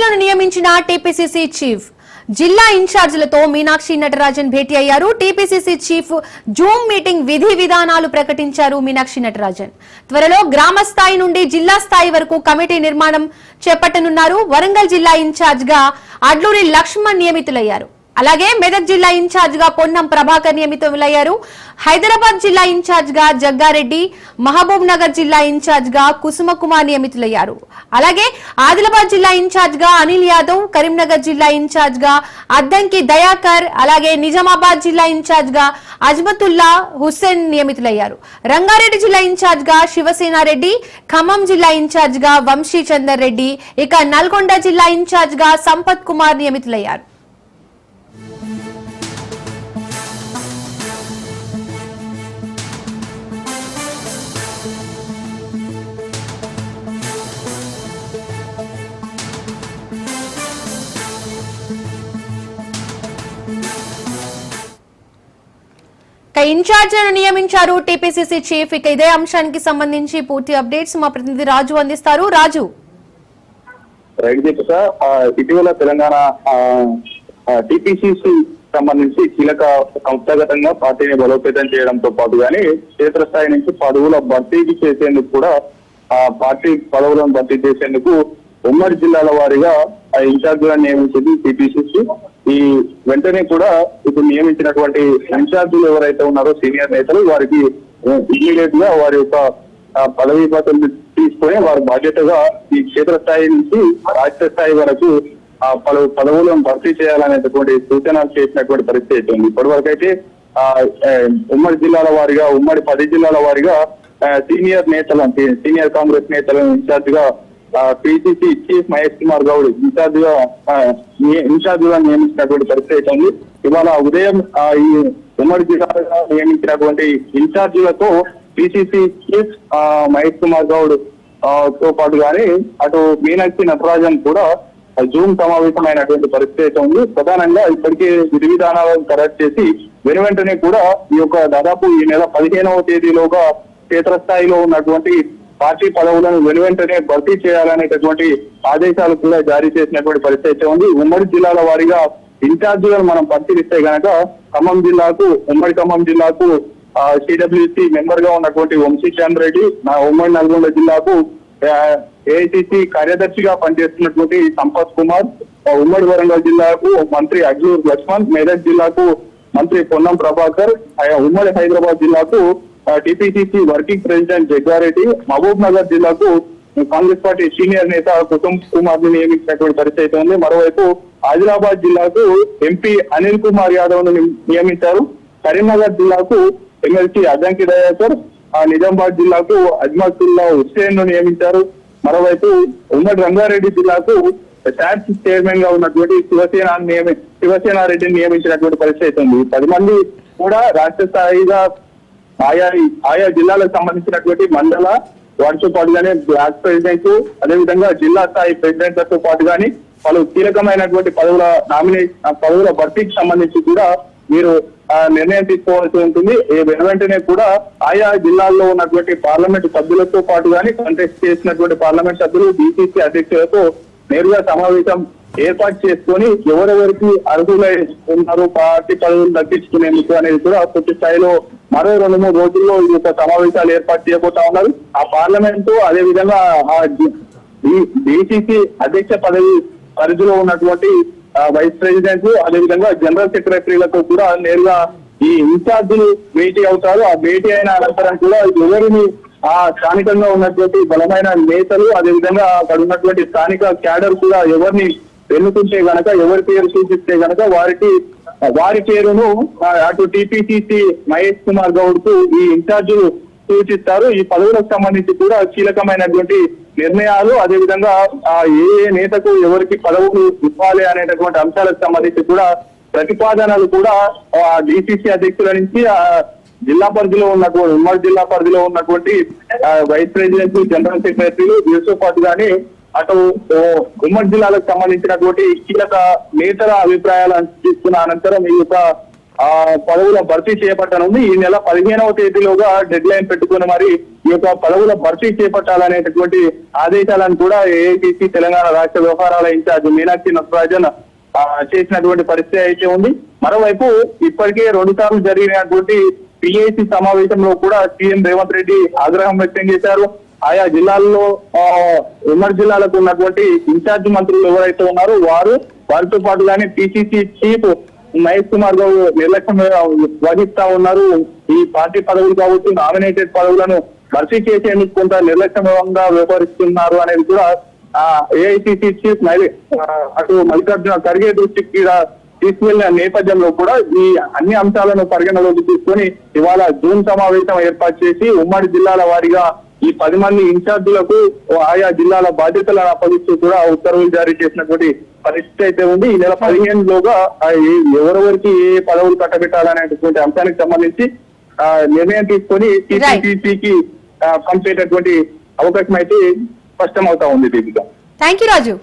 ఇన్ఛార్జీలను నియమించిన TPCC chief జిల్లా ఇన్ఛార్జీలతో మీనాక్షి నటరాజన్ భేటీ అయ్యారు. టీపీసీసీ చీఫ్ జూమ్ మీటింగ్ విధి విధానాలు ప్రకటించారు మీనాక్షి నటరాజన్. త్వరలో గ్రామ స్థాయి నుండి జిల్లా స్థాయి వరకు కమిటీ నిర్మాణం చేపట్టనున్నారు. వరంగల్ జిల్లా ఇన్ఛార్జ్ గా అడ్లూరి లక్ష్మణ్ నియమితులయ్యారు. అలాగే మెదక్ జిల్లా ఇన్ఛార్జ్ గా పొన్నం ప్రభాకర్ నియమితులయ్యారు. హైదరాబాద్ జిల్లా ఇన్ఛార్జ్ గా జగ్గారెడ్డి, మహబూబ్ నగర్ జిల్లా ఇన్ఛార్జ్ గా కుసుమ కుమార్ నియమితులయ్యారు. అలాగే ఆదిలాబాద్ జిల్లా ఇన్ఛార్జ్ గా అనిల్ యాదవ్, కరీంనగర్ జిల్లా ఇన్ఛార్జ్ గా అద్దంకి దయాకర్, అలాగే నిజామాబాద్ జిల్లా ఇన్ఛార్జ్ గా అజ్మతుల్లా హుస్సేన్ నియమితులయ్యారు. రంగారెడ్డి జిల్లా ఇన్ఛార్జ్ గా శివసేనారెడ్డి, ఖమ్మం జిల్లా ఇన్ఛార్జ్ గా వంశీ చందర్ రెడ్డి, ఇక నల్గొండ జిల్లా ఇన్ఛార్జ్ గా సంపత్ కుమార్ నియమితులయ్యారు. ఇన్ఛార్జీలను నియమించారు టీపీసీసీ చీఫ్. ఇక ఇదే అంశానికి సంబంధించి పూర్తి అప్డేట్స్ మా ప్రతినిధి రాజు అందిస్తారు. రాజు, ఇటీవల తెలంగాణ టీపీసీసీ సంబంధించి కీలక సంస్థాగతంగా పార్టీని బలోపేతం చేయడంతో పాటు గానీ క్షేత్రస్థాయి నుంచి పదవుల భర్తీకి చేసేందుకు కూడా పార్టీ పదవులను భర్తీ చేసేందుకు ఉమ్మడి జిల్లాల వారీగా ఇన్ఛార్జీలను నియమించింది టీపీసీసీ. ఈ వెంటనే కూడా ఇప్పుడు నియమించినటువంటి ఇన్ఛార్జీలు ఎవరైతే ఉన్నారో సీనియర్ నేతలు వారికి ఇమ్మీడియట్ గా వారి యొక్క పదవీ బాధ్యతలు తీసుకొని వారి బాధ్యతగా ఈ క్షేత్రస్థాయి నుంచి రాష్ట్ర స్థాయి వరకు పలు పదవులను భర్తీ చేయాలనేటువంటి సూచనలు చేసినటువంటి పరిస్థితి ఉంది. ఇప్పటి వరకు అయితే ఉమ్మడి జిల్లాల వారిగా ఉమ్మడి 10 జిల్లాల వారిగా సీనియర్ కాంగ్రెస్ నేతలను ఇన్ఛార్జ్ గా PCC chief Mahesh Kumar Goud in charge గా నియమించినటువంటి పరిస్థితి ఉంది. ఇవాళ ఉదయం ఈ ఉమ్మడి జిల్లాగా నియమించినటువంటి ఇన్ఛార్జీలతో పిసిసి చీఫ్ మహేష్ కుమార్ గౌడ్ తో పాటు గానీ అటు మీనాక్షి నటరాజన్ కూడా జూమ్ సమావేశమైనటువంటి పరిస్థితి ఉంది. ప్రధానంగా ఇప్పటికే విధి విధానాలను ఖరారు చేసి వెనువెంటనే కూడా ఈ యొక్క దాదాపు ఈ నెల 15వ తేదీలోగా క్షేత్రస్థాయిలో ఉన్నటువంటి పార్టీ పదవులను వెనువెంటనే భర్తీ చేయాలనేటటువంటి ఆదేశాలు కూడా జారీ చేసినటువంటి పరిస్థితి ఉంది. ఉమ్మడి జిల్లాల వారీగా ఇన్ఛార్జీలను మనం పరిశీలిస్తే గనక ఉమ్మడి ఖమ్మం జిల్లాకు సిడబ్ల్యూసి మెంబర్ గా ఉన్నటువంటి వంశీ చంద్ర రెడ్డి, ఉమ్మడి నల్గొండ జిల్లాకు ఏఐసిసి కార్యదర్శిగా పనిచేస్తున్నటువంటి సంపత్ కుమార్, ఉమ్మడి వరంగల్ జిల్లాకు మంత్రి అడ్లూరి లక్ష్మణ్, మెదక్ జిల్లాకు మంత్రి పొన్నం ప్రభాకర్, ఉమ్మడి హైదరాబాద్ జిల్లాకు TPCC working president Jaggareddy, Mahabubnagar జిల్లాకు కాంగ్రెస్ పార్టీ సీనియర్ నేత కుసుమ్ కుమార్ ని నియమించినటువంటి పరిస్థితి ఉంది. మరోవైపు ఆదిలాబాద్ జిల్లాకు ఎంపీ అనిల్ కుమార్ యాదవ్ ను నియమించారు. కరీంనగర్ జిల్లాకు ఎమ్మెల్సీ అద్దంకి దయాకర్, నిజామాబాద్ జిల్లాకు అజ్మతుల్లా హుస్సేన్ ను నియమించారు. మరోవైపు ఉమ్మడి రంగారెడ్డి జిల్లాకు శాట్స్ చైర్మన్ గా ఉన్నటువంటి శివసేనారెడ్డిని నియమించినటువంటి పరిస్థితి ఉంది. 10 మంది కూడా రాష్ట్ర స్థాయిగా ఆయా జిల్లాలకు సంబంధించినటువంటి మండల వాటితో పాటుగానే బ్లాక్ ప్రెసిడెంట్, అదేవిధంగా జిల్లా స్థాయి ప్రెసిడెంట్లతో పాటు గానీ పలు కీలకమైనటువంటి పదవుల భర్తీకి సంబంధించి కూడా మీరు నిర్ణయం తీసుకోవాల్సి ఉంటుంది. వెంటనే కూడా ఆయా జిల్లాల్లో ఉన్నటువంటి పార్లమెంట్ సభ్యులతో పాటు గానీ కంటెస్ట్ చేసినటువంటి పార్లమెంట్ సభ్యులు బీసీసీ అధ్యక్షులతో నేరుగా సమావేశం ఏర్పాటు చేసుకొని ఎవరెవరికి అర్హులై ఉన్నారు పార్టీ పదవులు దక్కించుకునేందుకు అనేది కూడా పూర్తి స్థాయిలో మరో 2-3 రోజుల్లో ఈ యొక్క సమావేశాలు ఏర్పాటు చేయబోతా ఉన్నారు. ఆ పార్లమెంటు అదేవిధంగా ఆ బీసీసీ అధ్యక్ష పదవి పరిధిలో ఉన్నటువంటి వైస్ ప్రెసిడెంట్ అదేవిధంగా జనరల్ సెక్రటరీలతో కూడా నేరుగా ఈ ఇన్ఛార్జీలు భేటీ అవుతారు. ఆ భేటీ అయిన అనంతరం కూడా ఎవరిని ఆ స్థానికంగా ఉన్నటువంటి బలమైన నేతలు అదేవిధంగా అక్కడ ఉన్నటువంటి స్థానిక క్యాడర్ కూడా ఎవరిని ఎన్నుకుంటే గనక ఎవరి పేరు సూచిస్తే గనక వారి పేరును అటు టీపీసీసీ మహేష్ కుమార్ గౌడ్ కు ఈ ఇన్ఛార్జీలు సూచిస్తారు. ఈ పదవులకు సంబంధించి కూడా కీలకమైనటువంటి నిర్ణయాలు అదేవిధంగా ఏ నేతకు ఎవరికి పదవులు ఇవ్వాలి అనేటటువంటి అంశాలకు సంబంధించి కూడా ప్రతిపాదనలు కూడా డిసిసి అధ్యక్షుల నుంచి జిల్లా పరిధిలో ఉన్నటువంటి ఉమ్మడి జిల్లా పరిధిలో ఉన్నటువంటి వైస్ ప్రెసిడెంట్ జనరల్ సెక్రటరీలు వీరితో పాటు గానీ అటు ఉమ్మడి జిల్లాలకు సంబంధించినటువంటి కీలక నేతల అభిప్రాయాలను తీసుకున్న అనంతరం ఈ యొక్క పదవుల భర్తీ చేపట్టనుంది. ఈ నెల 15వ తేదీలోగా డెడ్ లైన్ పెట్టుకుని మరి ఈ యొక్క పదవుల భర్తీ చేపట్టాలనేటటువంటి ఆదేశాలను కూడా ఏఐసిసి తెలంగాణ రాష్ట్ర వ్యవహారాల ఇన్ఛార్జ్ మీనాక్షి నటరాజన్ చేసినటువంటి పరిస్థితి అయితే ఉంది. మరోవైపు ఇప్పటికే 2 సార్లు జరిగినటువంటి పిఐసి సమావేశంలో కూడా సీఎం రేవంత్ రెడ్డి ఆగ్రహం వ్యక్తం చేశారు. ఆయా జిల్లాల్లో ఉమ్మడి జిల్లాలకు ఉన్నటువంటి ఇన్ఛార్జ్ మంత్రులు ఎవరైతే ఉన్నారో వారితో పాటుగానే పిసిసి చీఫ్ మహేష్ కుమార్ గౌడ్ నిర్లక్ష్యం వహిస్తా ఉన్నారు. ఈ పార్టీ పదవులు కావచ్చు, నామినేటెడ్ పదవులను భర్తీ చేసేందుకు కొంత నిర్లక్ష్యంగా వ్యవహరిస్తున్నారు అనేది కూడా ఏఐసిసి చీఫ్ అటు మల్లికార్జున ఖర్గే దృష్టికి తీసుకువెళ్లిన నేపథ్యంలో కూడా ఈ అన్ని అంశాలను పరిగణలోకి తీసుకొని ఇవాళ జూన్ సమావేశం ఏర్పాటు చేసి ఉమ్మడి జిల్లాల వారీగా ఈ 10 మంది ఇన్ఛార్జీలకు ఆయా జిల్లాల బాధ్యతలను అప్పగిస్తూ కూడా ఉత్తర్వులు జారీ చేసినటువంటి పరిస్థితి అయితే ఉంది. ఈ నెల 15లోగా ఎవరెవరికి ఏ పదవులు కట్టబెట్టాలనేటువంటి అంశానికి సంబంధించి నిర్ణయం తీసుకొని టీపీసీసీకి పంపేటటువంటి అవకాశం అయితే స్పష్టమవుతా ఉంది. Deepika, thank you Raju.